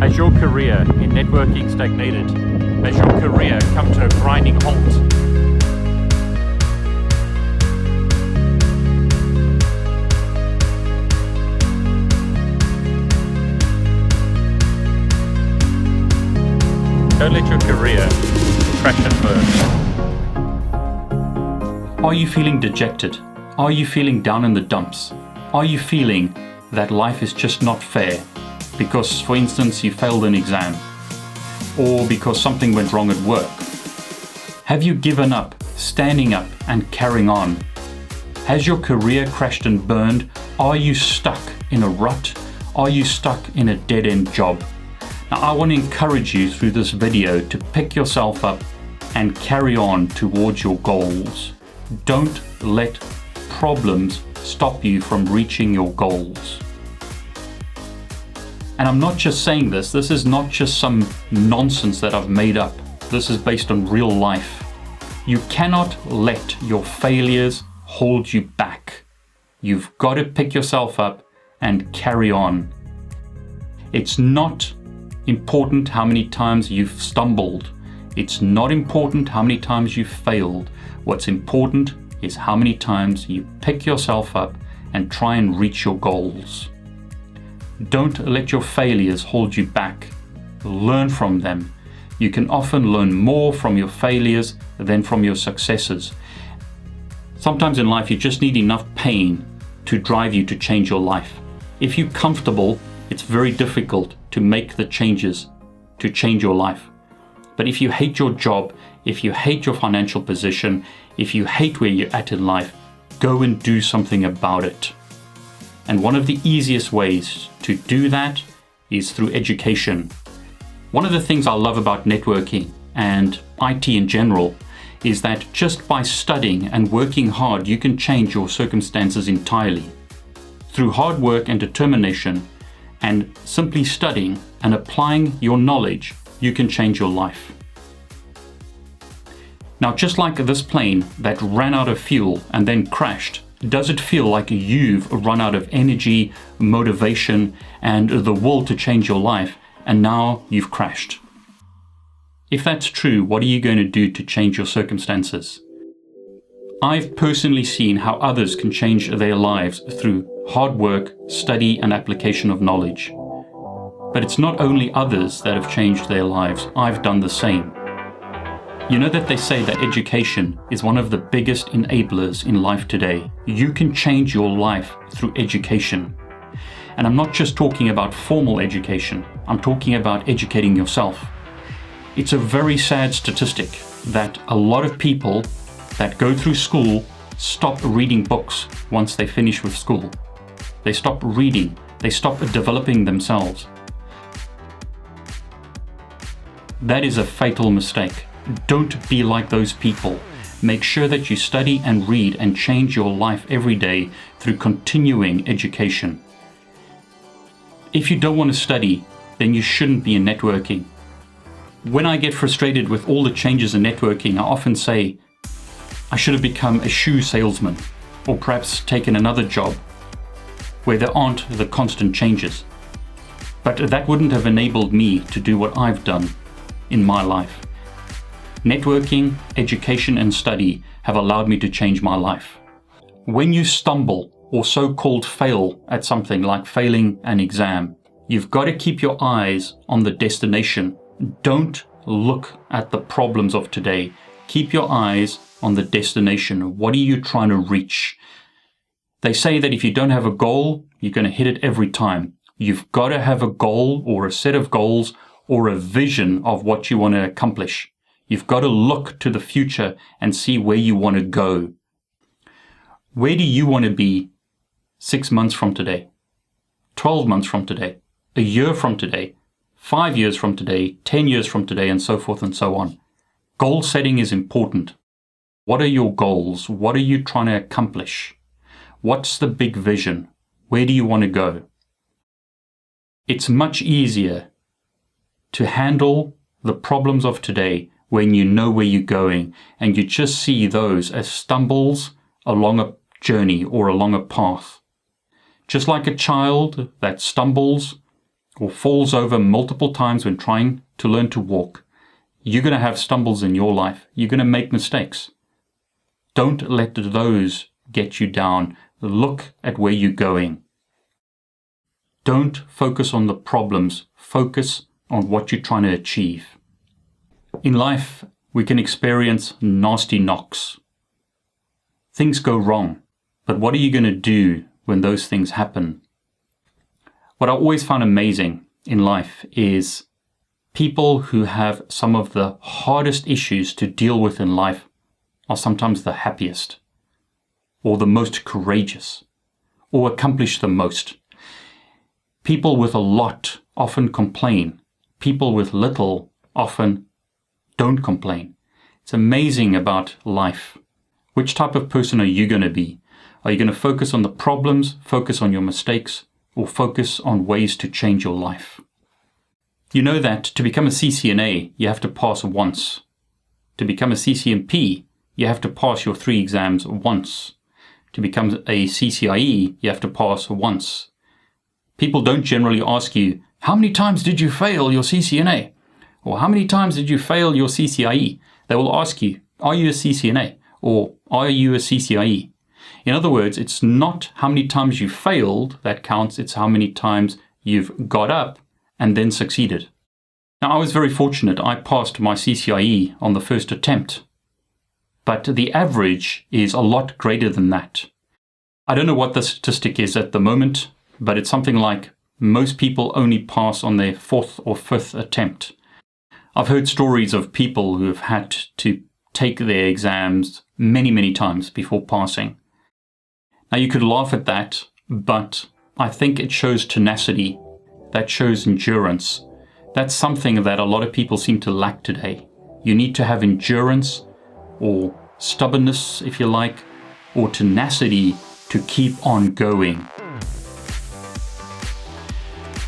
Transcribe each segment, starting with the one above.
Has your career in networking stagnated? Has your career come to a grinding halt? Don't let your career crash and burn. Are you feeling dejected? Are you feeling down in the dumps? Are you feeling that life is just not fair because, for instance, you failed an exam or because something went wrong at work? Have you given up standing up and carrying on? Has your career crashed and burned? Are you stuck in a rut? Are you stuck in a dead-end job? Now, I want to encourage you through this video to pick yourself up and carry on towards your goals. Don't let problems stop you from reaching your goals. And I'm not just saying this is not just some nonsense that I've made up. This is based on real life. You cannot let your failures hold you back. You've got to pick yourself up and carry on. It's not important how many times you've stumbled. It's not important how many times you've failed. What's important is how many times you pick yourself up and try and reach your goals. Don't let your failures hold you back. Learn from them. You can often learn more from your failures than from your successes. Sometimes in life you just need enough pain to drive you to change your life. If you're comfortable, it's very difficult to make the changes to change your life. But if you hate your job, if you hate your financial position, if you hate where you're at in life, go and do something about it. And one of the easiest ways to do that is through education. One of the things I love about networking and IT in general is that just by studying and working hard, you can change your circumstances entirely. Through hard work and determination and simply studying and applying your knowledge, you can change your life. Now, just like this plane that ran out of fuel and then crashed, does it feel like you've run out of energy, motivation, and the will to change your life, and now you've crashed? If that's true, what are you going to do to change your circumstances? I've personally seen how others can change their lives through hard work, study, and application of knowledge. But it's not only others that have changed their lives, I've done the same. You know that they say that education is one of the biggest enablers in life today. You can change your life through education. And I'm not just talking about formal education, I'm talking about educating yourself. It's a very sad statistic that a lot of people that go through school stop reading books once they finish with school. They stop reading, they stop developing themselves. That is a fatal mistake. Don't be like those people. Make sure that you study and read and change your life every day through continuing education. If you don't want to study, then you shouldn't be in networking. When I get frustrated with all the changes in networking, I often say, I should have become a shoe salesman, or perhaps taken another job where there aren't the constant changes. But that wouldn't have enabled me to do what I've done in my life. Networking, education, and study have allowed me to change my life. When you stumble or so-called fail at something like failing an exam, you've got to keep your eyes on the destination. Don't look at the problems of today. Keep your eyes on the destination. What are you trying to reach? They say that if you don't have a goal, you're going to hit it every time. You've got to have a goal or a set of goals or a vision of what you want to accomplish. You've got to look to the future and see where you want to go. Where do you want to be 6 months from today, 12 months from today, a year from today, 5 years from today, 10 years from today, and so forth and so on? Goal setting is important. What are your goals? What are you trying to accomplish? What's the big vision? Where do you want to go? It's much easier to handle the problems of today when you know where you're going and you just see those as stumbles along a journey or along a path. Just like a child that stumbles or falls over multiple times when trying to learn to walk, you're going to have stumbles in your life. You're going to make mistakes. Don't let those get you down. Look at where you're going. Don't focus on the problems. Focus on what you're trying to achieve. In life, we can experience nasty knocks. Things go wrong, but what are you going to do when those things happen? What I always found amazing in life is people who have some of the hardest issues to deal with in life are sometimes the happiest, or the most courageous, or accomplish the most. People with a lot often complain. People with little often don't complain. It's amazing about life. Which type of person are you going to be? Are you going to focus on the problems, focus on your mistakes, or focus on ways to change your life? You know that to become a CCNA, you have to pass once. To become a CCNP, you have to pass your 3 exams once. To become a CCIE, you have to pass once. People don't generally ask you, how many times did you fail your CCNA? Or how many times did you fail your CCIE? They will ask you, are you a CCNA? Or are you a CCIE? In other words, it's not how many times you failed that counts, it's how many times you've got up and then succeeded. Now, I was very fortunate. I passed my CCIE on the first attempt. But the average is a lot greater than that. I don't know what the statistic is at the moment, but it's something like most people only pass on their 4th or 5th attempt. I've heard stories of people who have had to take their exams many, many times before passing. Now, you could laugh at that, but I think it shows tenacity. That shows endurance. That's something that a lot of people seem to lack today. You need to have endurance, or stubbornness, if you like, or tenacity to keep on going.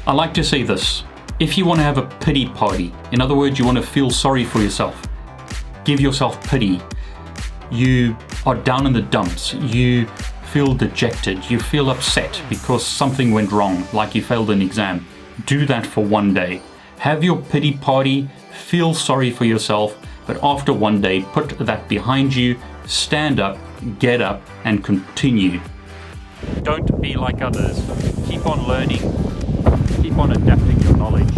I like to say this. If you want to have a pity party, in other words, you want to feel sorry for yourself, give yourself pity. You are down in the dumps. You feel dejected. You feel upset because something went wrong, like you failed an exam. Do that for one day. Have your pity party, feel sorry for yourself, but after one day, put that behind you, stand up, get up, and continue. Don't be like others. Keep on learning. Keep on adapting your knowledge.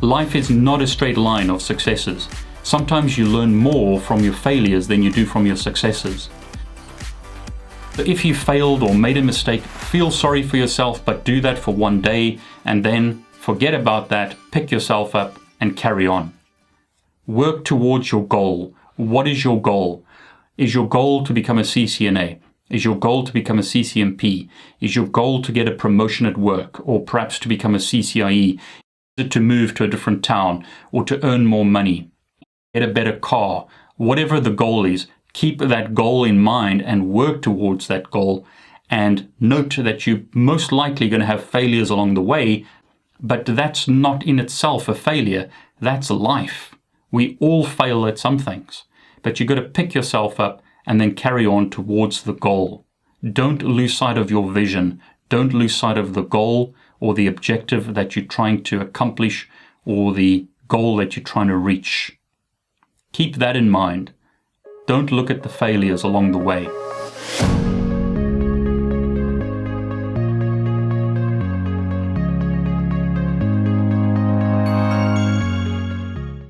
Life is not a straight line of successes. Sometimes you learn more from your failures than you do from your successes. So if you failed or made a mistake, feel sorry for yourself, but do that for one day and then forget about that, pick yourself up and carry on. Work towards your goal. What is your goal? Is your goal to become a CCNA? Is your goal to become a CCNP? Is your goal to get a promotion at work, or perhaps to become a CCIE? Is it to move to a different town, or to earn more money, get a better car? Whatever the goal is, keep that goal in mind and work towards that goal, and note that you're most likely going to have failures along the way, but that's not in itself a failure. That's life. We all fail at some things, but you've got to pick yourself up and then carry on towards the goal. Don't lose sight of your vision. Don't lose sight of the goal or the objective that you're trying to accomplish or the goal that you're trying to reach. Keep that in mind. Don't look at the failures along the way.